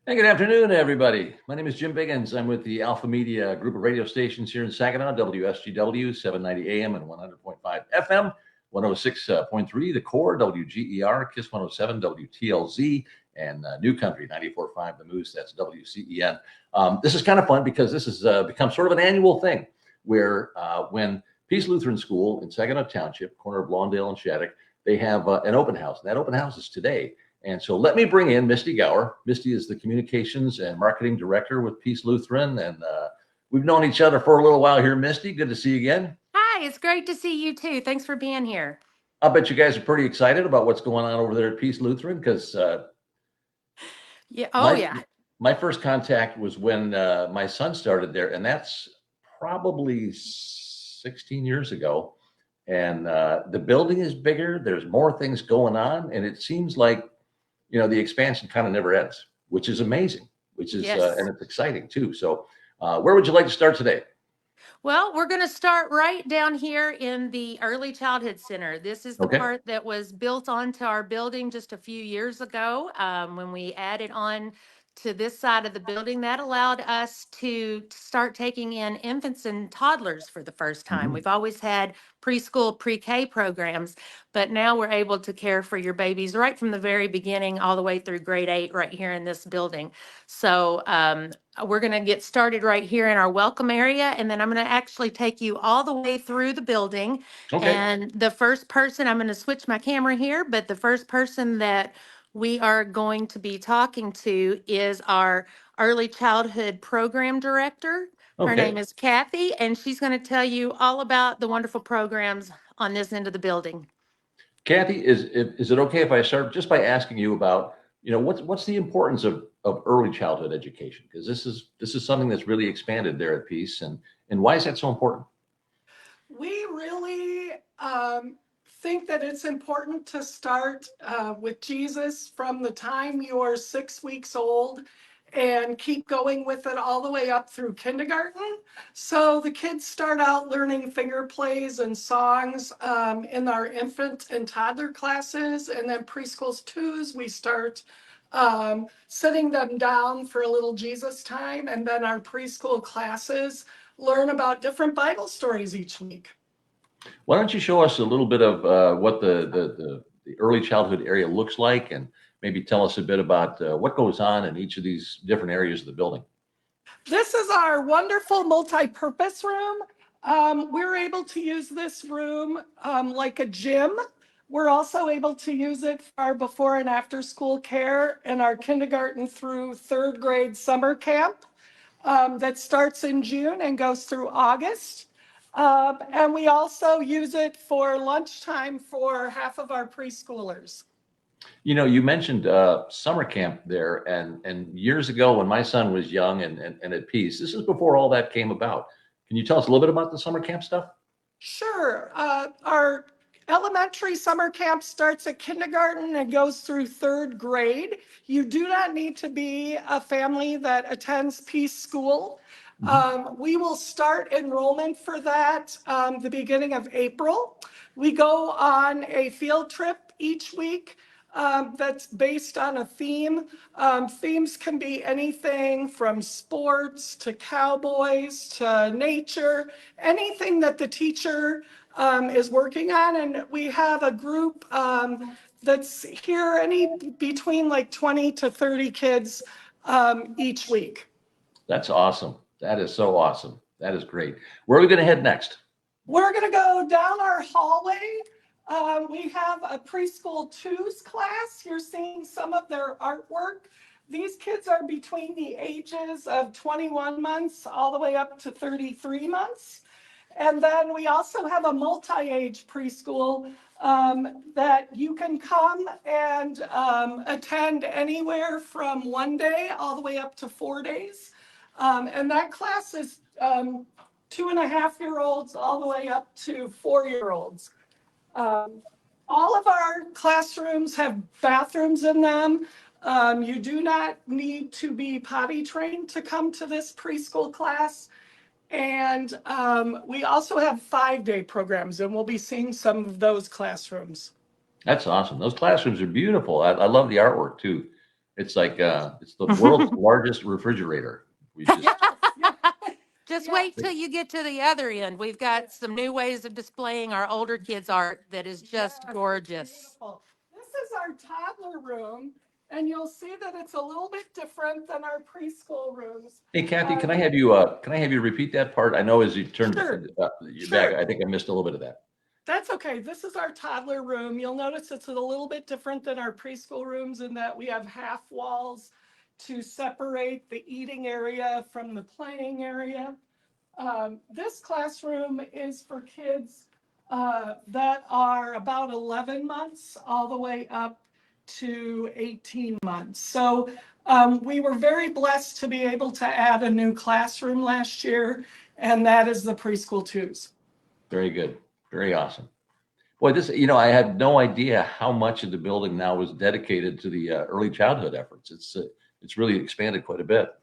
Hey, good afternoon, everybody. My name is Jim Biggins. I'm with the Alpha Media group of radio stations here in Saginaw, WSGW, 790 AM and 100.5 FM, 106.3 The Core, WGER, KISS 107, WTLZ, and New Country, 94.5 The Moose, that's WCEN. This is kind of fun because this has become sort of an annual thing where when Peace Lutheran School in Saginaw Township, corner of Lawndale and Shattuck, they have an open house. And that open house is today. And so let me bring in Misty Gower. Misty is the communications and marketing director with Peace Lutheran. And we've known each other for a little while here, Misty. Good to see you again. Hi, it's great to see you too. Thanks for being here. I bet you guys are pretty excited about what's going on over there at Peace Lutheran because Yeah. Oh, my yeah. my first contact was when my son started there, and that's probably 16 years ago. And the building is bigger. There's more things going on, and it seems like the expansion kind of never ends, which is amazing, which is, Yes. and it's exciting too. So, where would you like to start today? Well, we're going to start right down here in the Early Childhood Center. This is the Okay. part that was built onto our building just a few years ago when we added on to this side of the building. That allowed us to start taking in infants and toddlers for the first time. Mhm. We've always had preschool, pre-K programs, but now we're able to care for your babies right from the very beginning all the way through grade 8 right here in this building. So we're going to get started right here in our welcome area, and then I'm going to actually take you all the way through the building. Okay. And the first person, I'm going to switch my camera here, but the first person that we are going to be talking to is our early childhood program director. Her name Okay. is Kathy, and she's going to tell you all about the wonderful programs on this end of the building. Kathy, is it okay if I start just by asking you about, what's the importance of early childhood education? Because this is something that's really expanded there at Peace, and why is that so important? We really think that it's important to start with Jesus from the time you're 6 weeks old and keep going with it all the way up through kindergarten. So the kids start out learning finger plays and songs in our infant and toddler classes, and then preschools twos, we start sitting them down for a little Jesus time, and then our preschool classes learn about different Bible stories each week. Why don't you show us a little bit of what the early childhood area looks like, and maybe tell us a bit about what goes on in each of these different areas of the building? This is our wonderful multi-purpose room. We're able to use this room like a gym. We're also able to use it for our before and after school care and our kindergarten through third grade summer camp that starts in June and goes through August. And we also use it for lunchtime for half of our preschoolers. You mentioned summer camp there, and years ago when my son was young and at Peace, this is before all that came about. Can you tell us a little bit about the summer camp stuff? Sure. Our elementary summer camp starts at kindergarten and goes through third grade. You do not need to be a family that attends Peace School. We will start enrollment for that the beginning of April. We go on a field trip each week that's based on a theme. Themes can be anything from sports to cowboys to nature, anything that the teacher is working on. And we have a group that's here between like 20 to 30 kids each week. That's awesome. That is so awesome. That is great. Where are we going to head next? We're going to go down our hallway. We have a preschool twos class. You're seeing some of their artwork. These kids are between the ages of 21 months all the way up to 33 months. And then we also have a multi-age preschool that you can come and attend anywhere from 1 day all the way up to 4 days. And that class is 2.5-year-olds all the way up to 4-year-olds. All of our classrooms have bathrooms in them. You do not need to be potty trained to come to this preschool class. And we also have 5-day programs, and we'll be seeing some of those classrooms. That's awesome. Those classrooms are beautiful. I love the artwork too. It's like it's the world's largest refrigerator. We just Just Yeah. wait till you get to the other end. We've got some new ways of displaying our older kids' art that is just Yes, gorgeous. beautiful. This is our toddler room, and you'll see that it's a little bit different than our preschool rooms. Hey, Kathy, can I have you repeat that part? I know as you turned Sure. your back, Sure. I think I missed a little bit of that. That's okay. This is our toddler room. You'll notice it's a little bit different than our preschool rooms in that we have half walls to separate the eating area from the playing area. This classroom is for kids that are about 11 months all the way up to 18 months. So we were very blessed to be able to add a new classroom last year, and that is the preschool twos. Very good. Very awesome. Boy, this, I had no idea how much of the building now was dedicated to the early childhood efforts. It's really expanded quite a bit.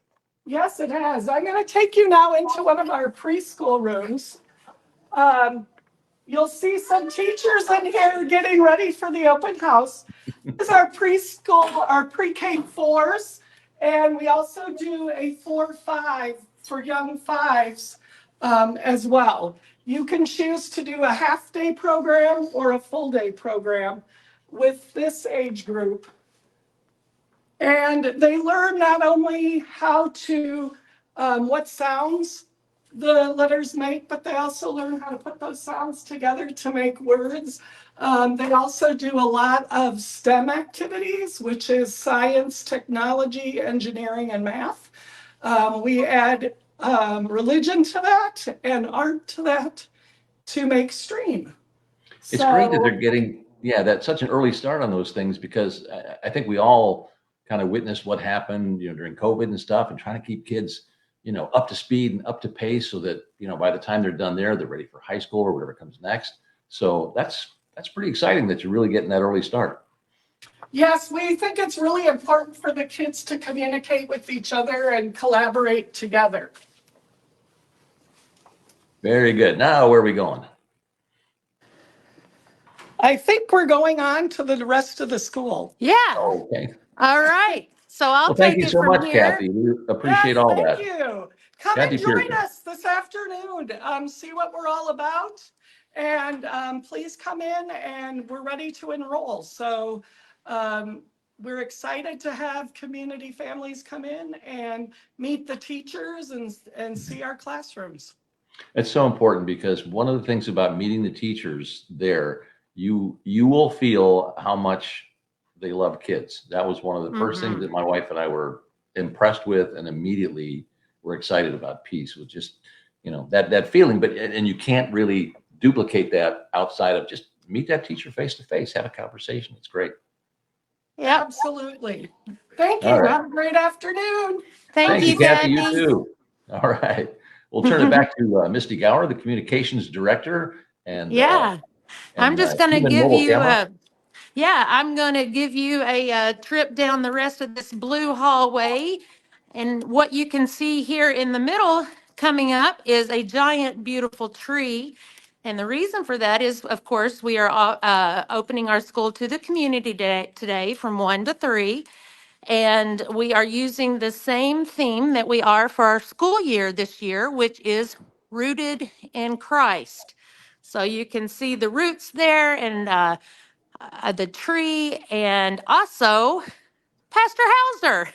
Yes, it has. I'm going to take you now into one of our preschool rooms. You'll see some teachers in here getting ready for the open house. This is our preschool, our pre-K fours, and we also do a 4-5 for young fives as well. You can choose to do a half-day program or a full-day program with this age group. And they learn not only how to, what sounds the letters make, but they also learn how to put those sounds together to make words. They also do a lot of STEM activities, which is science, technology, engineering, and math. We add religion to that and art to that to make STREAM. It's great that So, they're getting, that's such an early start on those things because I think we all kind of witnessed what happened, during COVID and stuff, and trying to keep kids, up to speed and up to pace so that, by the time they're done there, they're ready for high school or whatever comes next. So that's pretty exciting that you're really getting that early start. yes, we think it's really important for the kids to communicate with each other and collaborate together. Very good. Now, where are we going? I think we're going on to the rest of the school. Yeah. Okay. All right. So I'll Well, thank take you it so from much, here. Kathy. We appreciate all Thank that. you. Come Kathy and join Pearson. us this afternoon. See what we're all about. And please come in and we're ready to enroll. So we're excited to have community families come in and meet the teachers and see our classrooms. It's so important because one of the things about meeting the teachers there, you will feel how much they love kids. That was one of the first things that my wife and I were impressed with, and immediately were excited about Peace. Was just, that feeling. But and you can't really duplicate that outside of just meet that teacher face to face, have a conversation. It's great. Yeah, absolutely. Thank you. All right. Have a great afternoon. Thank you, Kathy. You Kathy. too. All right. We'll turn it back to Misty Gower, the communications director, and Yeah. I'm and just going to human give mobile you camera. I'm going to give you a trip down the rest of this blue hallway. And what you can see here in the middle coming up is a giant, beautiful tree. And the reason for that is, of course, we are opening our school to the community today from 1 to 3. And we are using the same theme that we are for our school year this year, which is rooted in Christ. So you can see the roots there and the tree, and also Pastor Hauser.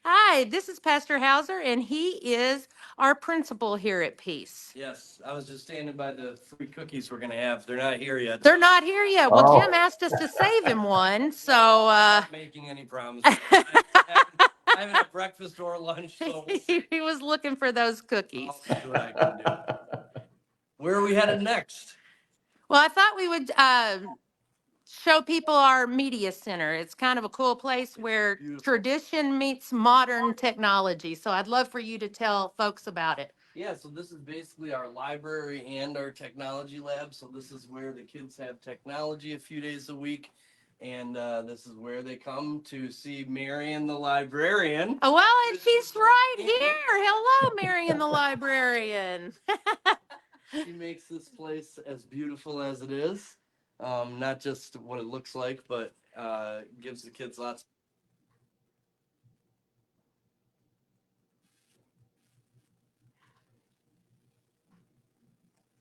Hi, this is Pastor Hauser, and he is our principal here at Peace. Yes, I was just standing by the free cookies we're gonna have. They're not here yet. They're not here yet. Well, Oh. Jim asked us to save him one, so Not making any promises. I haven't had breakfast or lunch, so we'll see. he was looking for those cookies. I'll see what I can do. Where are we headed next? Well, I thought we would show people our media center. It's kind of a cool place where Beautiful. tradition meets modern technology. So I'd love for you to tell folks about it. Yeah, so this is basically our library and our technology lab. So this is where the kids have technology a few days a week. And this is where they come to see Marion the librarian. Oh, well, and she's right here. Hello, Marion the librarian. She makes this place as beautiful as it is. Not just what it looks like, but gives the kids lots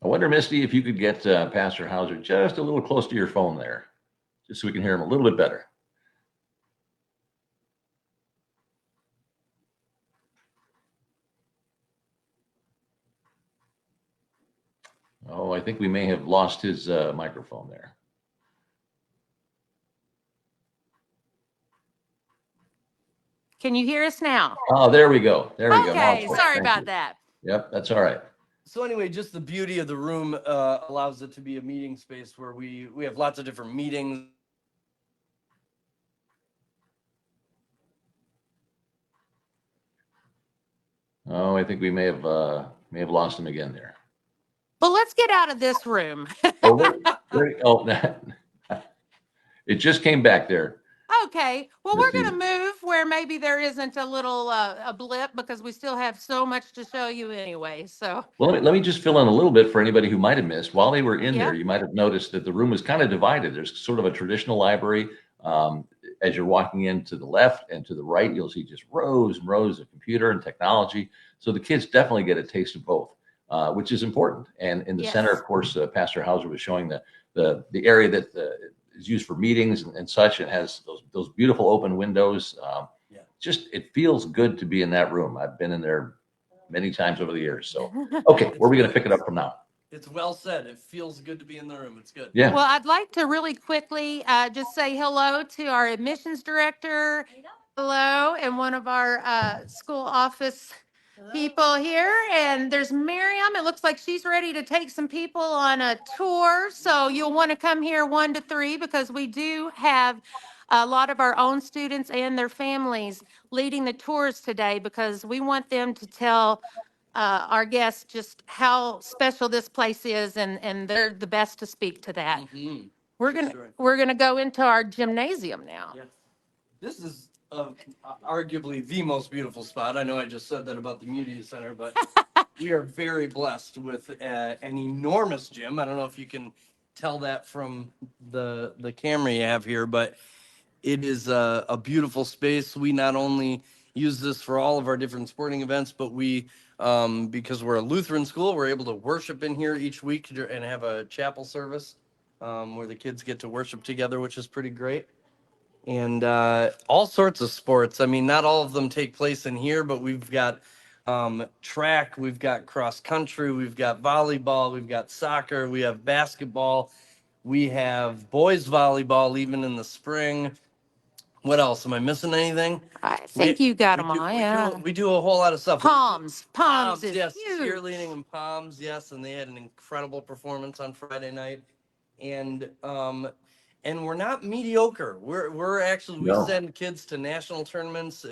wonder, Misty, if you could get Pastor Hauser just a little close to your phone there, just so we can hear him a little bit better. Oh, I think we may have lost his microphone there. Can you hear us now? Oh, there we go. There we go. Now Okay, it's sorry Thank about you. that. Yep, that's all right. So anyway, just the beauty of the room allows it to be a meeting space where we have lots of different meetings. Oh, I think we may have lost him again there. Well, let's get out of this room. It just came back there. Okay, well, we're going to move where maybe there isn't a little a blip because we still have so much to show you anyway. So, Well, let me just fill in a little bit for anybody who might have missed. While they were in Yeah. there, you might have noticed that the room was kind of divided. There's sort of a traditional library. As you're walking in to the left and to the right, you'll see just rows and rows of computer and technology. So the kids definitely get a taste of both, which is important. And in the Yes. center, of course, Pastor Hauser was showing the area that is used for meetings and such. It has those beautiful open windows. Yeah. Just it feels good to be in that room. I've been in there many times over the years. So, okay, where are we going to pick it up from now? It's well said. It feels good to be in the room. It's good. Yeah. Well, I'd like to really quickly just say hello to our admissions director. Hello, and one of our school office people here. And there's Miriam. It looks like she's ready to take some people on a tour. So you'll want to come here 1 to 3 because we do have a lot of our own students and their families leading the tours today because we want them to tell our guests just how special this place is, and they're the best to speak to that. Mhm. We're gonna go into our gymnasium now. Yeah. This is arguably the most beautiful spot. I know I just said that about the media center, but we are very blessed with an enormous gym. I don't know if you can tell that from the camera you have here, but it is a beautiful space. We not only use this for all of our different sporting events, but we, because we're a Lutheran school, we're able to worship in here each week and have a chapel service where the kids get to worship together, which is pretty great. And all sorts of sports. I mean, not all of them take place in here, but we've got track, we've got cross country, we've got volleyball, we've got soccer, we have basketball, we have boys volleyball even in the spring. What else? Am I missing anything? I think you got them We do- all, we do- yeah. We do a whole lot of stuff. Palms is yes, huge. cheerleading and Palms, yes, and they had an incredible performance on Friday night. And we're not mediocre. We're actually we No. send kids to national tournaments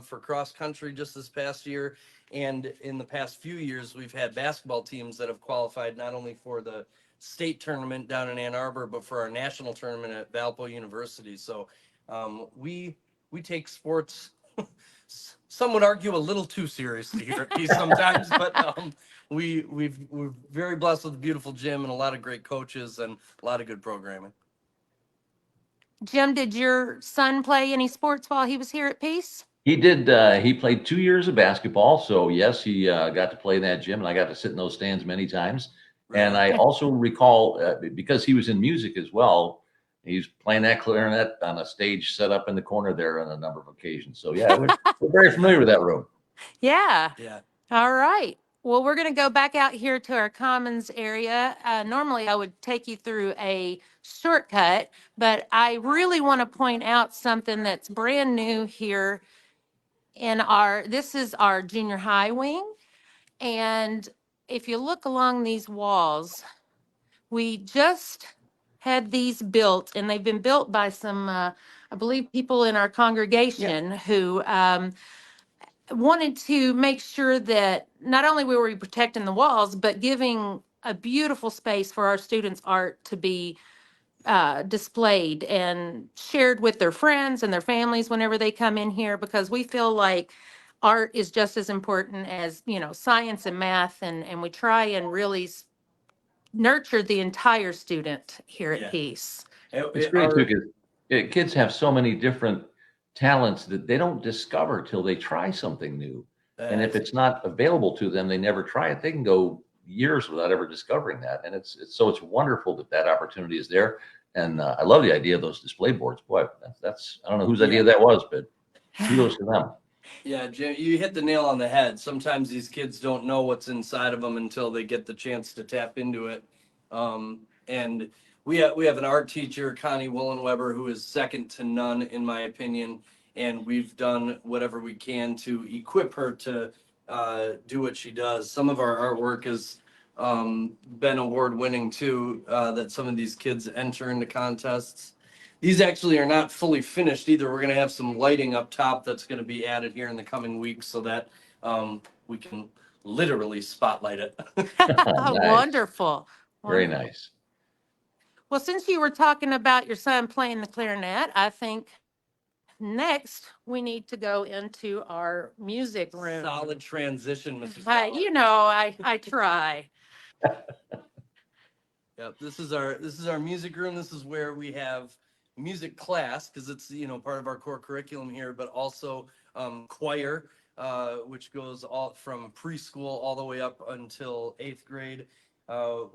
for cross country just this past year, and in the past few years we've had basketball teams that have qualified not only for the state tournament down in Ann Arbor, but for our national tournament at Valpo University. So we take sports. Some would argue a little too seriously here at Peace sometimes, but we're very blessed with a beautiful gym and a lot of great coaches and a lot of good programming. Jim, did your son play any sports while he was here at Peace? He did. He played 2 years of basketball. So, yes, he got to play in that gym, and I got to sit in those stands many times. And I also recall, because he was in music as well, he's playing that clarinet on a stage set up in the corner there on a number of occasions. So, yeah, we're very familiar with that room. Yeah. Yeah. All right. Well, we're going to go back out here to our commons area. Normally, I would take you through a shortcut, but I really want to point out something that's brand new here this is our junior high wing. And if you look along these walls, we just had these built, and they've been built by some, I believe, people in our congregation who wanted to make sure that not only were we protecting the walls, but giving a beautiful space for our students' art to be displayed and shared with their friends and their families whenever they come in here, because we feel like art is just as important as, science and math. And we try and really nurture the entire student here at Yeah. Peace. It's great too, because kids have so many different talents that they don't discover till they try something new. And if it's not available to them, they never try it. They can go, years without ever discovering that. And it's wonderful that that opportunity is there. And I love the idea of those display boards. Boy, that's I don't know whose idea that was, but kudos to them. Yeah, Jim, you hit the nail on the head. Sometimes these kids don't know what's inside of them until they get the chance to tap into it. And we have an art teacher, Connie Willenweber, who is second to none in my opinion. And we've done whatever we can to equip her to do what she does. Some of our artwork has been award winning too. That some of these kids enter into contests. These actually are not fully finished either. We're going to have some lighting up top that's going to be added here in the coming weeks so that we can literally spotlight it. Nice. Wonderful. Very Wonderful. nice. Well, since you were talking about your son playing the clarinet, I think next we need to go into our music room. Solid transition, Mrs. I, Fowler. you know, I try. Yep, this is our music room. This is where we have music class because it's part of our core curriculum here, but also choir, which goes all from preschool all the way up until 8th grade.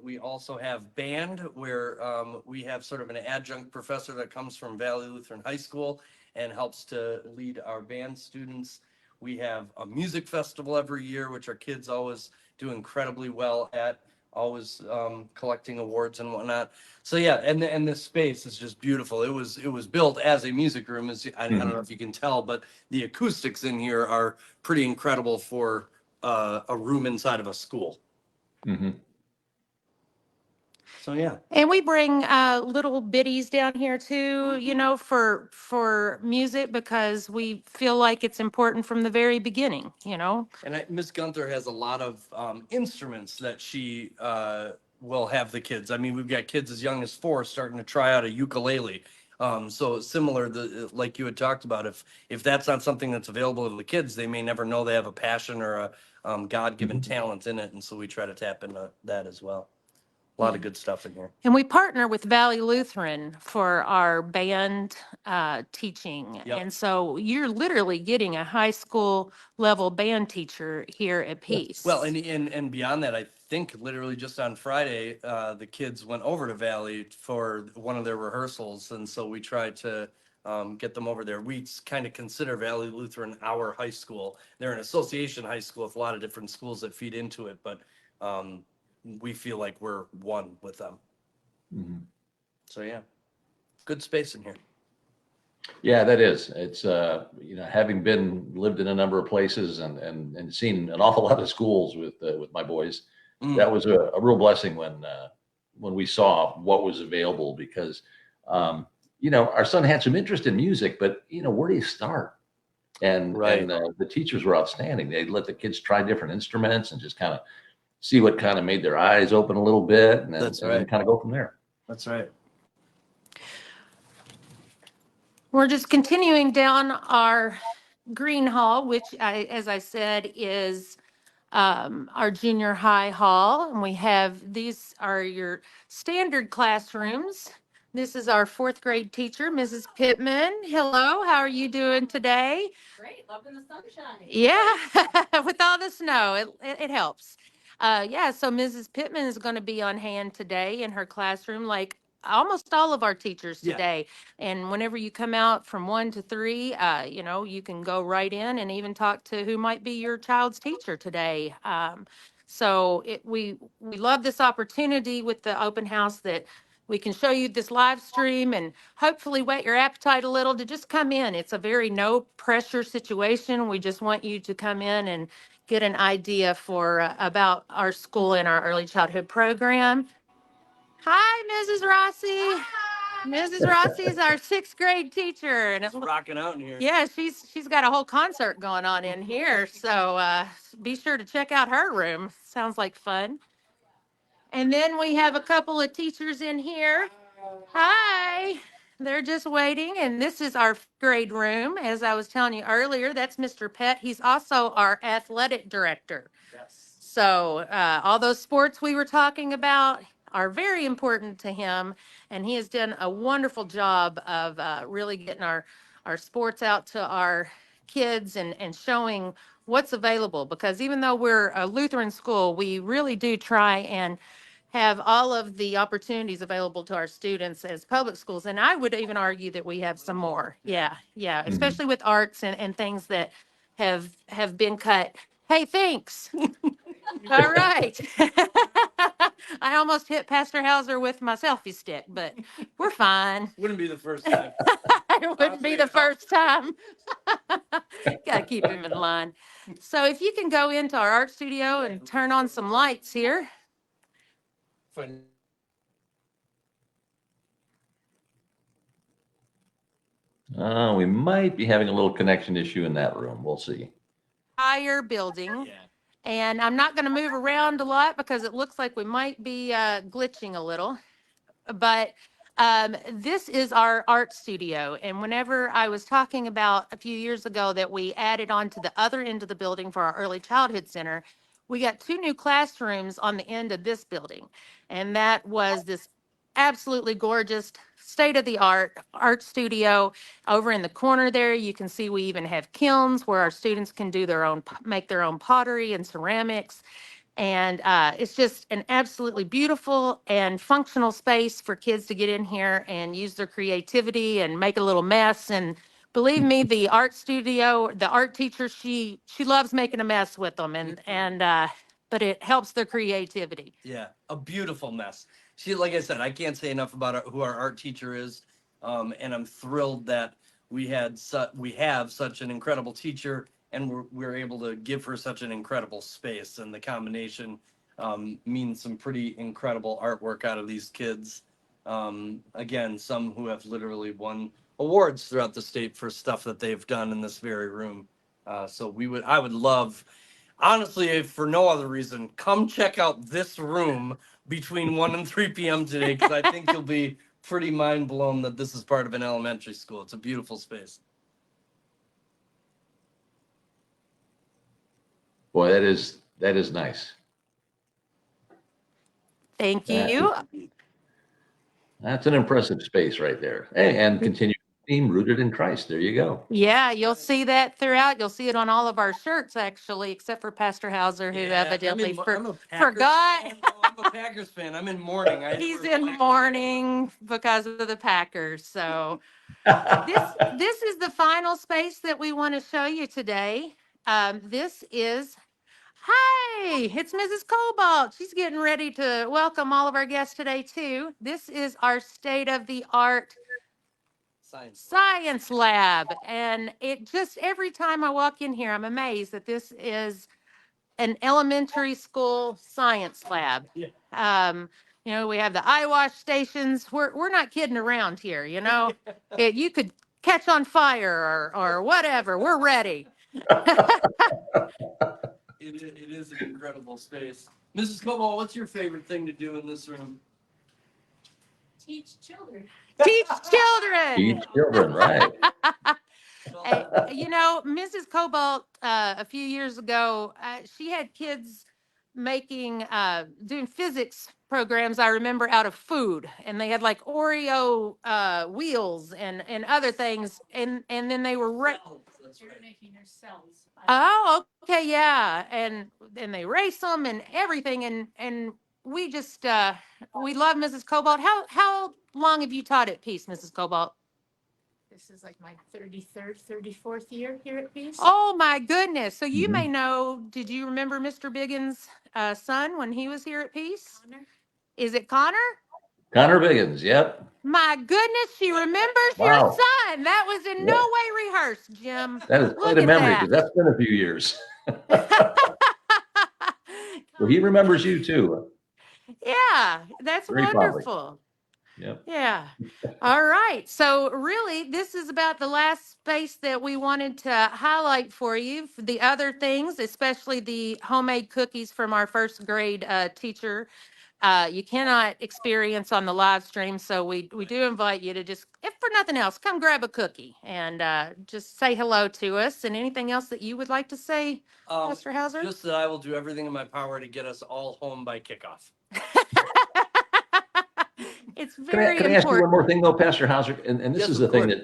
We also have band where we have sort of an adjunct professor that comes from Valley Lutheran High School and helps to lead our band students. We have a music festival every year, which our kids always do incredibly well at, always collecting awards and whatnot. So yeah, and this space is just beautiful. It was built as a music room, as I don't know if you can tell, but the acoustics in here are pretty incredible for a room inside of a school. Mm-hmm. So yeah. And we bring little biddies down here too, you know, for music because we feel like it's important from the very beginning, you know. And Ms. Gunther has a lot of instruments that she will have the kids. I mean, we've got kids as young as 4 starting to try out a ukulele. So similar, like you had talked about, if that's not something that's available to the kids, they may never know they have a passion or a God-given talent in it. And so we try to tap into that as well. A lot of good stuff in here. And we partner with Valley Lutheran for our band teaching. Yep. And so you're literally getting a high school level band teacher here at Peace. Well, and beyond that, I think literally just on Friday, the kids went over to Valley for one of their rehearsals. And so we tried to get them over there. We kind of consider Valley Lutheran our high school. They're an association high school with a lot of different schools that feed into it. But we feel like we're one with them. Mm-hmm. So yeah, good space in here. Yeah, that is. It's having lived in a number of places and seen an awful lot of schools with my boys. That was a real blessing when we saw what was available because our son had some interest in music, but where do you start? And the teachers were outstanding. They let the kids try different instruments and just kind of see what kind of made their eyes open a little bit, and then kind of go from there. That's right. We're just continuing down our green hall, which as I said, is our junior high hall. And these are your standard classrooms. This is our 4th grade teacher, Mrs. Pittman. Hello, how are you doing today? Great, loving the sunshine. Yeah, with all the snow, it helps. So Mrs. Pittman is going to be on hand today in her classroom, like almost all of our teachers today. Yeah. And whenever you come out from 1 to 3, you can go right in and even talk to who might be your child's teacher today. We love this opportunity with the open house that we can show you this live stream and hopefully whet your appetite a little to just come in. It's a very no pressure situation. We just want you to come in and get an idea about our school and our early childhood program. Hi, Mrs. Rossi. Hi. Mrs. Rossi is our 6th grade teacher. And it's rocking out in here. Yeah, she's got a whole concert going on in here. So be sure to check out her room. Sounds like fun. And then we have a couple of teachers in here. Hi. They're just waiting. And this is our 5th grade room. As I was telling you earlier, that's Mr. Pett. He's also our athletic director. Yes. So all those sports we were talking about are very important to him. And he has done a wonderful job of really getting our sports out to our kids and showing what's available. Because even though we're a Lutheran school, we really do try and have all of the opportunities available to our students as public schools. And I would even argue that we have some more. Yeah, yeah, especially with arts and things that have been cut. Hey, thanks. All right. I almost hit Pastor Hauser with my selfie stick, but we're fine. Wouldn't be the first time. It wouldn't be the first time. Got to keep him in line. So if you can go into our art studio and turn on some lights here. Fun. We might be having a little connection issue in that room. We'll see. Entire building. Yeah. And I'm not going to move around a lot because it looks like we might be glitching a little. But this is our art studio. And whenever I was talking about a few years ago that we added on to the other end of the building for our early childhood center, we got 2 new classrooms on the end of this building. And that was this absolutely gorgeous state-of-the-art art studio. Over in the corner there, you can see we even have kilns where our students can do their own, make their own pottery and ceramics. And it's just an absolutely beautiful and functional space for kids to get in here and use their creativity and make a little mess. And believe me, the art studio, the art teacher, she loves making a mess with them, but it helps their creativity. Yeah, a beautiful mess. She, like I said, I can't say enough about who our art teacher is, and I'm thrilled that we have such an incredible teacher, and we're able to give her such an incredible space. And the combination means some pretty incredible artwork out of these kids. Again, some who have literally won awards throughout the state for stuff that they've done in this very room. So I would love. Honestly, if for no other reason, come check out this room between 1 and 3 p.m. today, because I think you'll be pretty mind blown that this is part of an elementary school. It's a beautiful space. Boy, that is nice. Thank That you. That's an impressive space right there. And continue theme rooted in Christ. There you go. Yeah, you'll see that throughout. You'll see it on all of our shirts, actually, except for Pastor Hauser, who evidently I'm a Packers forgot. fan. Oh, I'm a Packers fan. I'm in mourning. He's in mourning because of the Packers. So this is the final space that we want to show you today. This is, hi, it's Mrs. Cobalt. She's getting ready to welcome all of our guests today, too. This is our state-of-the-art science lab. And it just, every time I walk in here, I'm amazed that this is an elementary school science lab. Yeah. We have the eye wash stations. We're not kidding around here, you could catch on fire or whatever. We're ready. It is an incredible space. Mrs. Cobalt, what's your favorite thing to do in this room? Teach children. Teach children. Teach children, right. Mrs. Cobalt, a few years ago, she had kids doing physics programs, I remember, out of food. And they had like Oreo wheels and other things. And then they were That's You're right. making your cells. oh, okay, yeah. And they race them and everything. And we just, we love Mrs. Cobalt. How long have you taught at Peace, Mrs. Cobalt? This is like my 33rd, 34th year here at Peace. Oh, my goodness. So you Mhm. may know, did you remember Mr. Biggins' son when he was here at Peace? Connor. Is it Connor? Connor Biggins, yep. My goodness, she remembers Wow. your son. That was in no Yeah. way rehearsed, Jim. That is Look quite a at memory that. because that's been a few years. Well, he remembers you too. Yeah, that's Very fondly. wonderful. Yep. Yeah. All right. So really, this is about the last space that we wanted to highlight for you. For the other things, especially the homemade cookies from our first grade teacher, you cannot experience on the live stream. So we do invite you to just, if for nothing else, come grab a cookie and just say hello to us. And anything else that you would like to say, Pastor Hauser? Just that I will do everything in my power to get us all home by kickoff. It's Can very I ask you one important. more thing though, Pastor Hauser? And this Yes, is of the thing course.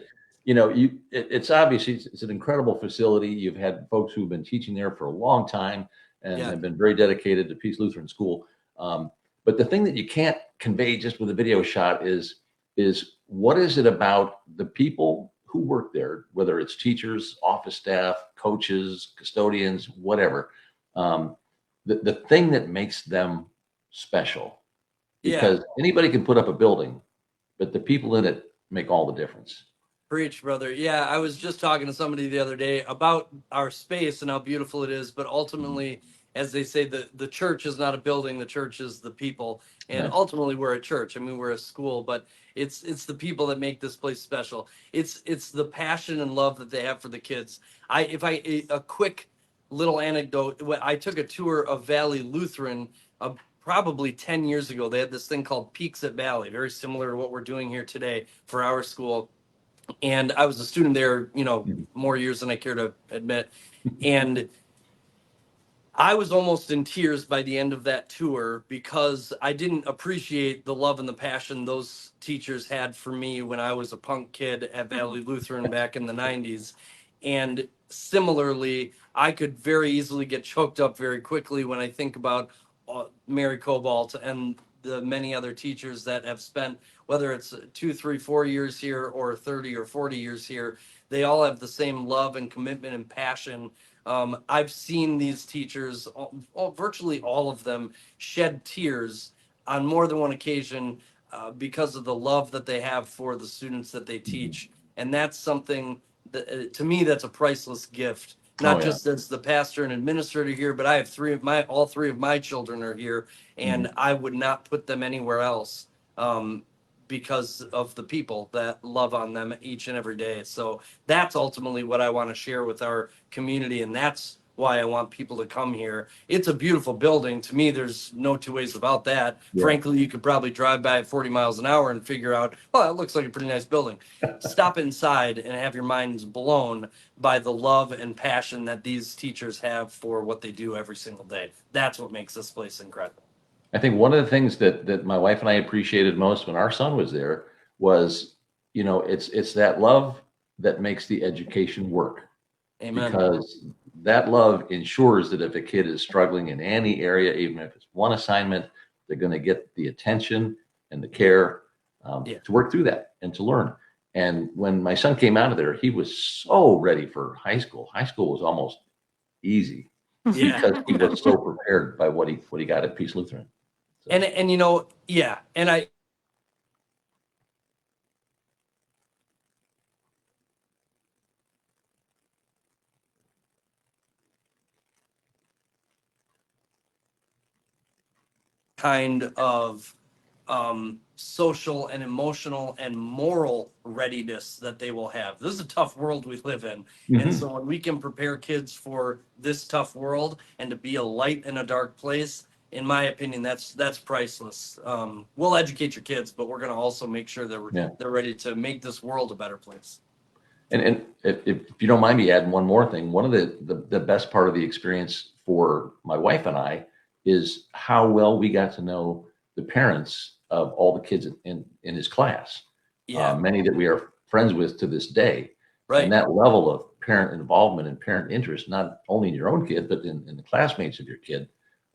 it's obviously it's an incredible facility. You've had folks who've been teaching there for a long time and Yeah. have been very dedicated to Peace Lutheran School. But the thing that you can't convey just with a video shot is what is it about the people who work there, whether it's teachers, office staff, coaches, custodians, whatever, the thing that makes them special. Because anybody can put up a building, but the people in it make all the difference. Preach, brother. Yeah, I was just talking to somebody the other day about our space and how beautiful it is, but ultimately, as they say, the church is not a building, the church is the people. And Right. ultimately we're a church. I mean, we're a school, but it's the people that make this place special. It's the passion and love that they have for the kids. A quick little anecdote, when I took a tour of Valley Lutheran probably 10 years ago. They had this thing called Peaks at Valley, very similar to what we're doing here today for our school. And I was a student there, more years than I care to admit. And I was almost in tears by the end of that tour because I didn't appreciate the love and the passion those teachers had for me when I was a punk kid at Valley Lutheran back in the 90s. And similarly, I could very easily get choked up very quickly when I think about Mary Cobalt and the many other teachers that have spent, whether it's 2, 3, 4 years here or 30 or 40 years here, they all have the same love and commitment and passion. I've seen these teachers, virtually all of them, shed tears on more than one occasion because of the love that they have for the students that they teach. And that's something that, to me, that's a priceless gift. Not just as the pastor and administrator here, but I have all three of my children are here, and I would not put them anywhere else because of the people that love on them each and every day. So that's ultimately what I want to share with our community, and that's why I want people to come here. It's a beautiful building. To me, there's no two ways about that. Yeah. Frankly, you could probably drive by at 40 miles an hour and figure out, oh, it looks like a pretty nice building. Stop inside and have your minds blown by the love and passion that these teachers have for what they do every single day. That's what makes this place incredible. I think one of the things that my wife and I appreciated most when our son was there was, it's that love that makes the education work. Amen. Because that love ensures that if a kid is struggling in any area, even if it's one assignment, they're going to get the attention and the care to work through that and to learn. And when my son came out of there, he was so ready for high school. High school was almost easy because he was so prepared by what he got at Peace Lutheran. So. And and I kind of social and emotional and moral readiness that they will have. This is a tough world we live in. And so when we can prepare kids for this tough world and to be a light in a dark place, in my opinion, that's priceless. We'll educate your kids, but we're going to also make sure that they're ready to make this world a better place. And if you don't mind me adding one more thing, one of the best part of the experience for my wife and I is how well we got to know the parents of all the kids in his class. Many that we are friends with to this day. Right. And that level of parent involvement and parent interest, not only in your own kid, but in the classmates of your kid,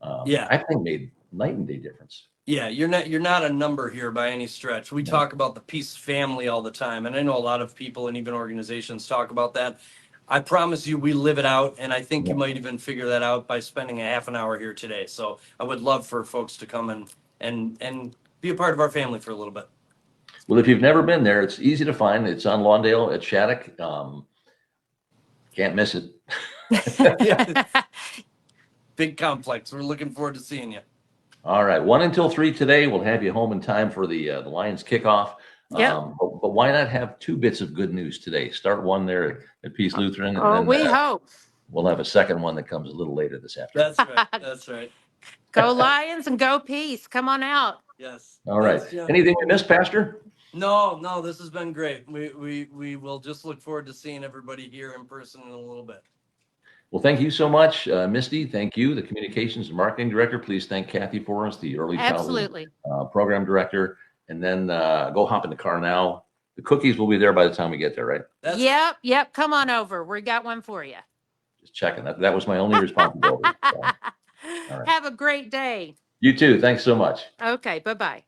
I think made night and day difference. Yeah, you're not a number here by any stretch. We talk about the Peace family all the time, and I know a lot of people and even organizations talk about that. I promise you, we live it out, and I think you might even figure that out by spending a half an hour here today. So I would love for folks to come and be a part of our family for a little bit. Well, if you've never been there, it's easy to find. It's on Lawndale at Shattuck. Can't miss it. Big complex. We're looking forward to seeing you. All right, 1 until 3 today. We'll have you home in time for the Lions kickoff. But why not have 2 bits of good news today? Start one there at Peace Lutheran. And then, we hope. We'll have a second one that comes a little later this afternoon. That's right. That's right. Go Lions and go Peace. Come on out. Yes. All right. Anything you missed, Pastor? No, this has been great. We will just look forward to seeing everybody here in person in a little bit. Well, thank you so much, Misty. Thank you, the Communications and Marketing Director. Please thank Kathy for us, the Early Childhood Program Director. And then go hop in the car now The cookies will be there by the time we get there, right? That's Yep. Come on over. We got one for you. Just checking. That was my only responsibility. So, right. Have a great day. You too. Thanks so much. Okay, bye-bye.